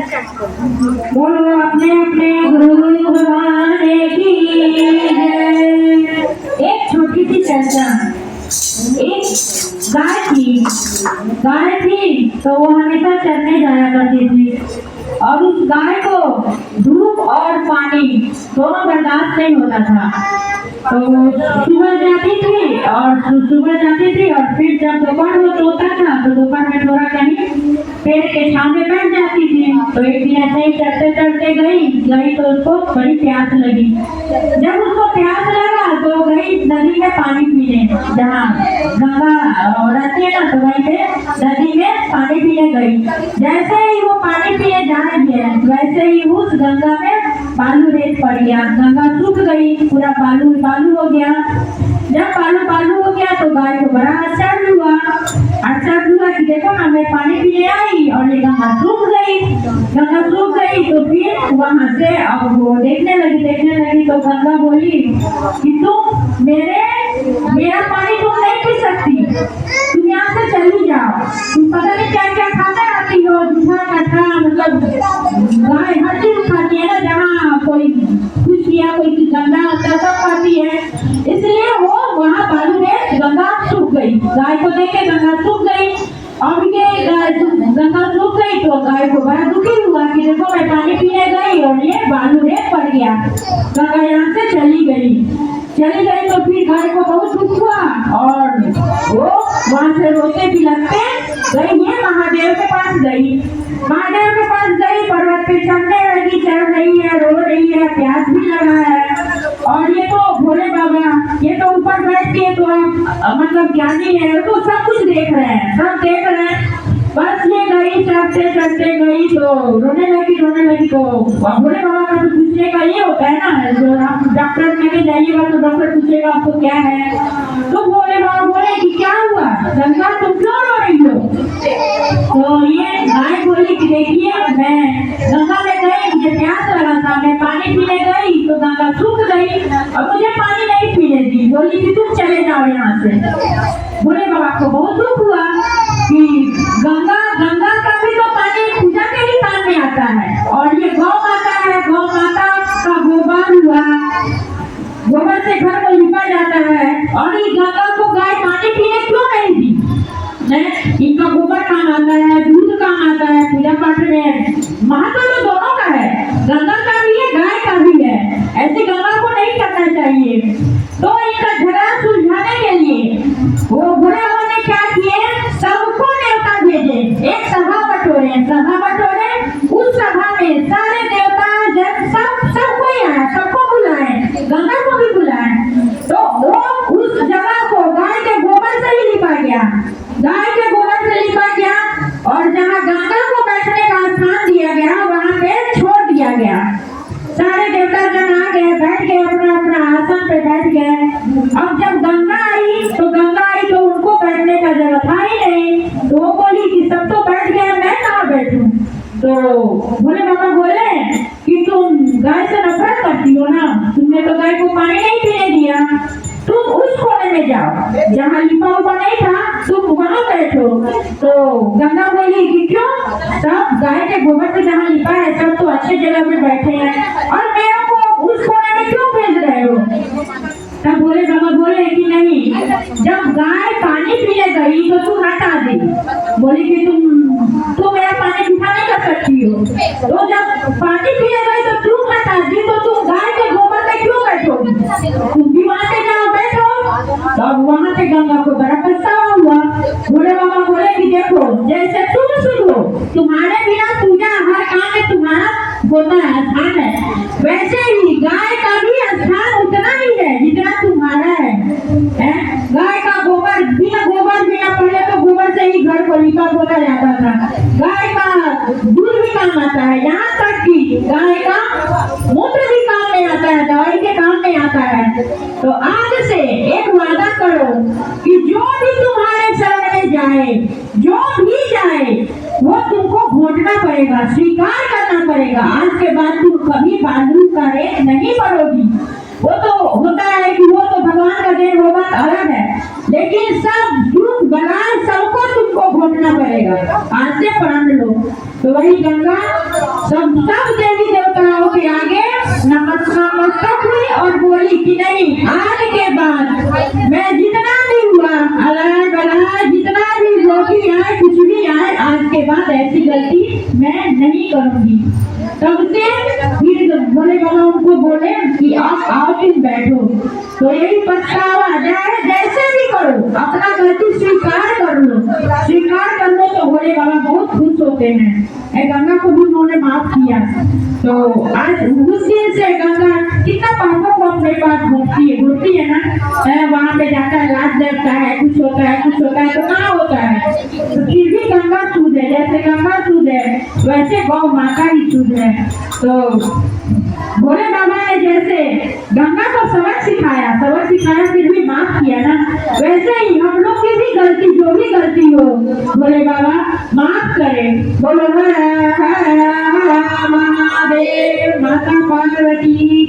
बोलो अपने अपने गुरु भगवान की जय। एक छोटी सी चर्चा। एक गाय थी तो वो हमेशा चरने जाया करती थी और उस गाय को धूप और पानी दोनों बर्दाश्त नहीं होता था। तो सुबह जाती थी और फिर जब दोपहर होता था तो दोपहर में थोड़ा कहीं पेड़ के छांव में बैठ जाती थी। तो एक दिन ऐसे ही चलते गई तो उसको बड़ी प्यास लगी। जब उसको प्यास लगा तो गई नदी में पानी पीने, जहाँ गंगा रहती है ना, तो वहीं पे नदी में पानी पीने गई। जैसे ही वो पानी पीने जा रही है वैसे ही उस गंगा में बालू रेत पड़ गया। गंगा सूख गई, पूरा बालू हो गया। जब बालू हो गया तो गाय को बड़ा आश्चर्य हुआ कि देखो ना, मैं पानी पीने आई और ये गंगा सूख गई। तो फिर वहां से अब वो देखने लगी तो गंगा बोली कि तुम मेरा पानी तुम नहीं पी सकती, तुम यहाँ से चली जाओ। तुम पता नहीं क्या क्या खाते रहती हो, मतलब गाय हर चीज खाती है ना, जहाँ कोई कुछ किया कोई गंदा होता सब खाती है, इसलिए वो वहाँ बालू में गंगा सूख गई। गाय को देख के गंगा सूख गई। अब ये गंगा सूख गई तो गाय को बड़ा दुखी हुआ कि देखो मैं पानी पीने गई और ये बालू में पड़ गया। गंगा यहाँ से चली गई तो फिर गाय को बहुत दुख हुआ और वो वहां से रोते बिलखते गई है महादेव के पास गई। पर्वत पे चढ़ रही है, रो रही है, प्यास भी लगा है। और ये तो भोले बाबा ये तो ऊपर बैठ के तो मतलब ज्ञानी है, तो सब कुछ देख रहे हैं। बस ये गई चढ़ते गई तो रोने लगी तो भोले बाबा का तो पूछने का ये होता है ना, जो आप डॉक्टर लेके जाइएगा तो डॉक्टर पूछेगा आपको क्या है। तो भोले बाबा बोले कि क्या हुआ गंगा, तुम क्यों रो रही हो? तो ये गाय बोली कि देखिए मैं गंगा में गई, मुझे प्यास लगा था, मैं पानी पीने गई तो गंगा सूख गई और मुझे पानी नहीं पीने दी। बोली कि तुम चले जाओ यहाँ से। भोले बाबा को बहुत दुख हुआ कि गंगा का भी तो पानी पूजा के ही काम में आता है और ये गौ माता है, गौ माता का गोबर हुआ, गोबर से घर को लिपा जाता है और इस गंगा को गाय पानी पीने क्यों नहीं दी? इनका गोबर काम आता है, दूध काम आता है, पूजा पाठ में महत्व तो दोनों का है, गंगा का भी है गाय का भी है। ऐसे गंगा को नहीं करना चाहिए। तो इनका झगड़ा सुलझाने के लिए वो भोले बाबा ने क्या किए, सबको न्योता भेजे, एक सभा बटोरे। उस सभा में सारे देवता जन सब कोई आया, सबको बुलाए, गंगा को भी बुलाए। तो वो उस जगह को गाय के गोबर से ही लिपा गया और जहाँ गंगा को बैठने का स्थान दिया गया वहाँ पे छोड़ दिया गया। सारे देवता जन आ गए, बैठ गए, अपना आसन पे बैठ गए। अब जब गंगा आई तो उनको बैठने का जगह था ही नहीं, तो वो बोली कि सब तो बैठ गए, मैं कहाँ बैठूं? तो भोले बाबा बोले कि तुम गाय से नफरत करती हो ना, तुमने तो गाय को पानी नहीं पीने दिया, तुम उस कोने में जाओ जहाँ लिपा हुआ नहीं था, तुम वहाँ बैठो। तो गंगा बोली कि क्यों, सब गाय के गोबर से जहाँ लिपा है सब तो अच्छे जगह में बैठे हैं और मेरे को उस कोने में क्यों भेज रहे हो? तब भोले बाबा बोले कि नहीं, जब गाय पानी पीने गई तो तू हटा दी, बोली कि तुम मेरा पानी मीठा नहीं कर सकती हो। तो जब पानी पीने गई तो तुम हटा दी, तो तुम गाय के गोबर में क्यों बैठोगी? तुम भी वहाँ से जाओ बैठो। तब वहाँ से गंगा को बड़ा पछतावा हुआ। भोले बाबा बोले कि देखो, जैसे तुम शुद्ध हो, तुम्हारे बिना पूजा हर काम में तुम्हारा होता है, स्थान है, वैसे ही गाय का भी स्थान उतना ही है जितना तुम्हारा है? गाय का गोबर बिना पहले तो गोबर से ही घर को लिपा पोता जाता था। गाय का दूध भी काम आता है, यहाँ तक कि गाय का मूत्र भी काम में आता है, दवाई के काम में आता है। तो आज से एक वादा करो कि जो भी तुम्हारे शरण में जाए, वो तुमको घोटना पड़ेगा, स्वीकार करना पड़ेगा। आज के बाद तुम कभी बालू का रेत नहीं पड़ोगी। वो तो होता है कि वो तो भगवान का देन, वो बात अलग है, लेकिन सब झूठ बलाय सबको तुमको घोटना पड़ेगा। आज से प्रण लो। तो वही गंगा सब देवी देवताओं के आगे नमस्कार हुई और बोली कि नहीं, आज के बाद मैं जितना भी हुआ अलग अलग जितना भी रोटी आए कुछ भी आए, आज के बाद ऐसी गलती मैं नहीं करूंगी। तब से फिर भोले बाबा उनको बोले कि आप आओ तुम बैठो। तो यही पछतावा जाए जैसे भी करो, अपना गलती स्वीकार कर लो, स्वीकार कर लो तो भोले बाबा बहुत खुश होते हैं। गंगा को भी उन्होंने माफ किया। तो आज उस दिन से गंगा कितना पापों को अपने पास घूमती है ना, वहाँ पे जाता है, लाश लगता है, कुछ होता है तो कहाँ होता है। तो फिर भी गंगा शुद्ध है, जैसे गंगा शुद्ध है वैसे गौ माता ही शुद्ध है। तो भोले बाबा ने जैसे गंगा को सबक सिखाया फिर भी माफ किया ना, वैसे ही हम लोग की भी गलती, जो भी गलती हो भोले बाबा माफ करें। बोलो हर हर महादेव, माता पार्वती